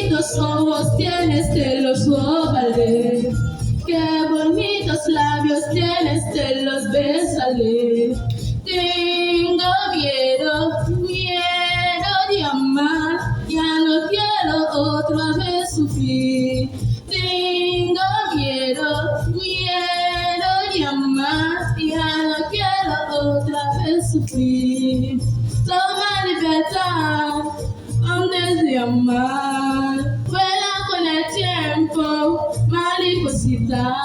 bonitos ojos tienes, te los robaré. Qué bonitos labios tienes, te los besaré. Tengo miedo de amar, ya no quiero otra vez sufrir. Tengo miedo de amar, ya no quiero otra vez sufrir. Toma libertad antes de amar, vuela con el tiempo, mariposita.